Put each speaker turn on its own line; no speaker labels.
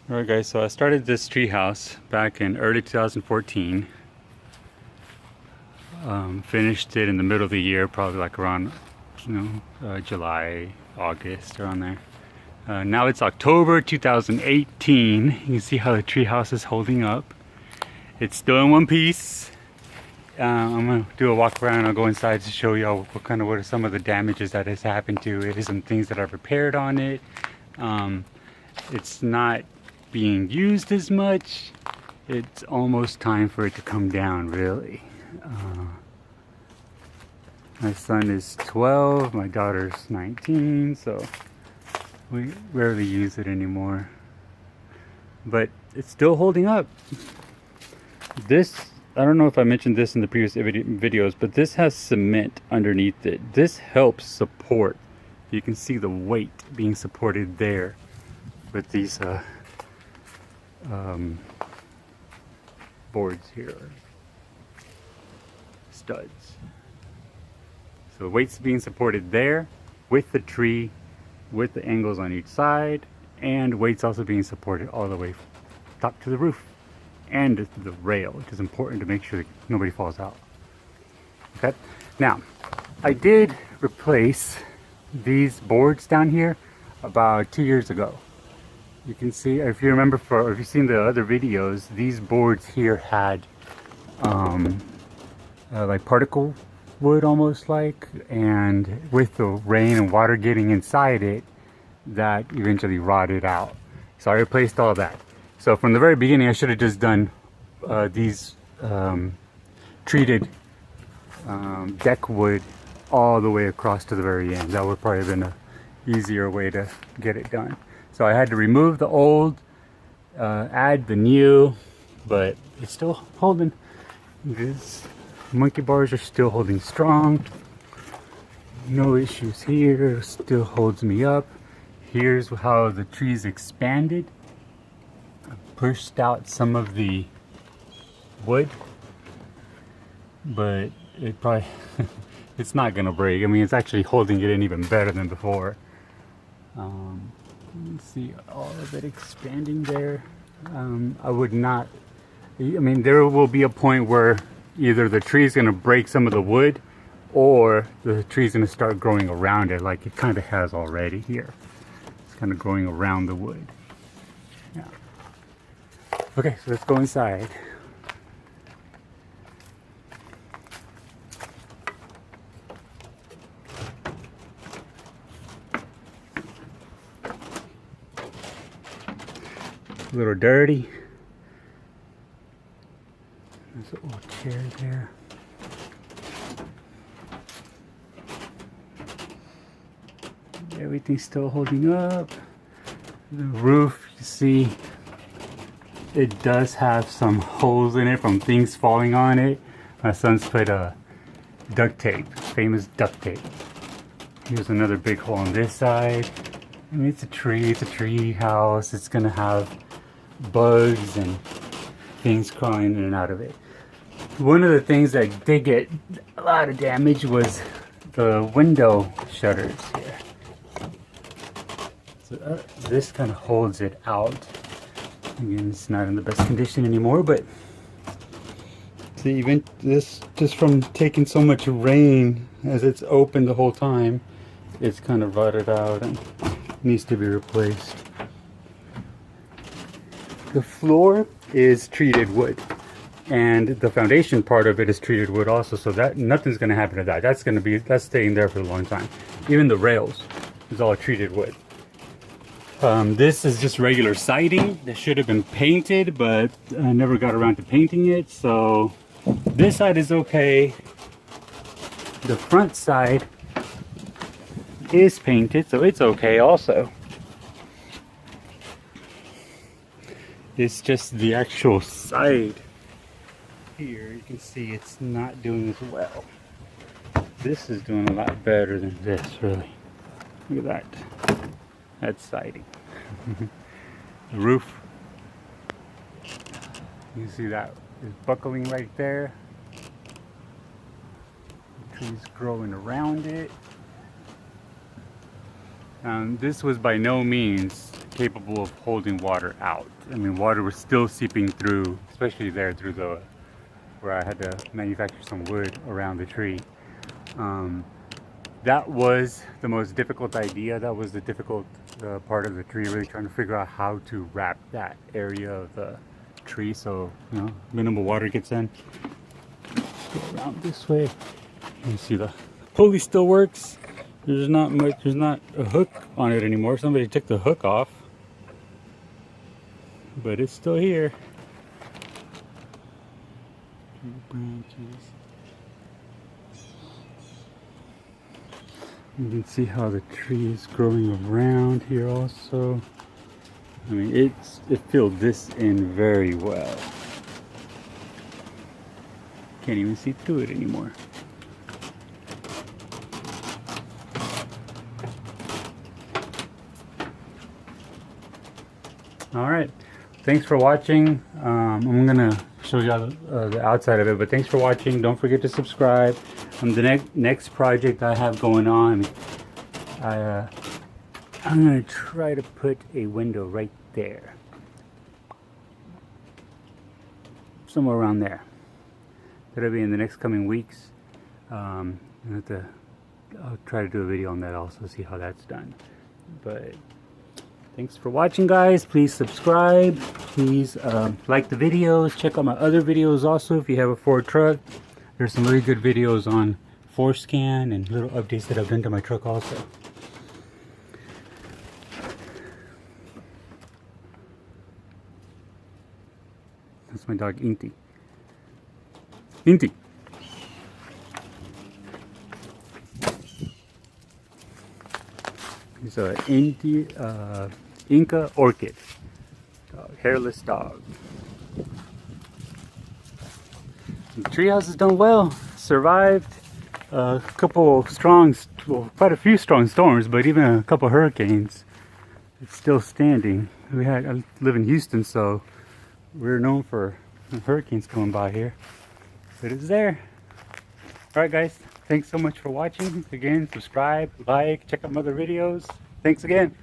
Alright guys, so I started this tree house back in early 2014. Finished it in the middle of the year, probably like around, July, August, around there. Now it's October 2018. You can see how the tree house is holding up. It's still in one piece. I'm gonna do a walk around. I'll go inside to show y'all what are some of the damages that has happened to it, some things that I've repaired on it. It's not being used as much. It's almost time for it to come down, really. My son is 12, my daughter's 19, so we rarely use it anymore. But it's still holding up. This, I don't know if I mentioned this in the previous videos, but this has cement underneath it. This helps support. You can see the weight being supported there with these boards here, studs. So the weight's being supported there with the tree, with the angles on each side, and weight's also being supported all the way top to the roof and the rail, which is important to make sure that nobody falls out. Okay, now I did replace these boards down here about 2 years ago. You can see, if you remember, if you've seen the other videos, these boards here had like particle wood almost like, and with the rain and water getting inside it, that eventually rotted out. So I replaced all that. So from the very beginning I should have just done these treated deck wood all the way across to the very end. That would probably have been an easier way to get it done. So I had to remove the old, add the new, but it's still holding. These monkey bars are still holding strong. No issues here, still holds me up. Here's how the tree's expanded. I pushed out some of the wood, but it probably, it's not gonna break. I mean, it's actually holding it in even better than before. You can see all of it expanding there. I would not, I mean, there will be a point where either the tree is going to break some of the wood, or the tree is going to start growing around it, like it kind of has already here. It's kind of growing around the wood. Yeah. Okay, so let's go inside. A little dirty. There's a little chair there. Everything's still holding up. The roof, you see, it does have some holes in it from things falling on it. My son's put duct tape, famous duct tape. Here's another big hole on this side. I mean, it's a tree house. It's gonna have bugs and things crawling in and out of it. One of the things that did get a lot of damage was the window shutters here. So this kind of holds it out. Again, it's not in the best condition anymore, but see, even this, just from taking so much rain as it's open the whole time, it's kind of rotted out and needs to be replaced. The floor is treated wood, and the foundation part of it is treated wood also, so that nothing's going to happen to that. That's staying there for a long time. Even the rails is all treated wood. This is just regular siding that should have been painted, but I never got around to painting it, so this side is okay. The front side is painted, so it's okay also. It's just the actual side here, you can see it's not doing as well. This is doing a lot better than this, really. Look at that. That's siding. The roof, you can see that is buckling right there. The tree's growing around it. This was by no means capable of holding water out. I mean, water was still seeping through, especially there through the, where I had to manufacture some wood around the tree. That was the most difficult idea. That was the difficult part of the tree, really trying to figure out how to wrap that area of the tree so, you know, minimal water gets in. Go around this way. You see the pulley still works. There's not much, there's not a hook on it anymore. Somebody took the hook off, but it's still here. Branches. You can see how the tree is growing around here also. I mean, it filled this in very well. Can't even see through it anymore. All right, thanks for watching. I'm gonna show you the outside of it, but thanks for watching. Don't forget to subscribe. The next project I have going on, I'm gonna try to put a window right there, somewhere around there. That'll be in the next coming weeks. I'll try to do a video on that also, see how that's done. But thanks for watching, guys. Please subscribe. Please like the videos. Check out my other videos also if you have a Ford truck. There's some really good videos on Forescan and little updates that I've done to my truck also. That's my dog Inti. Inti. He's a Inca orchid, hairless dog. The treehouse has done well. Survived a couple strong, well, quite a few strong storms, but even a couple hurricanes. It's still standing. I live in Houston, so we're known for hurricanes coming by here. But it's there. All right, guys. Thanks so much for watching. Again, subscribe, like, check out my other videos. Thanks again.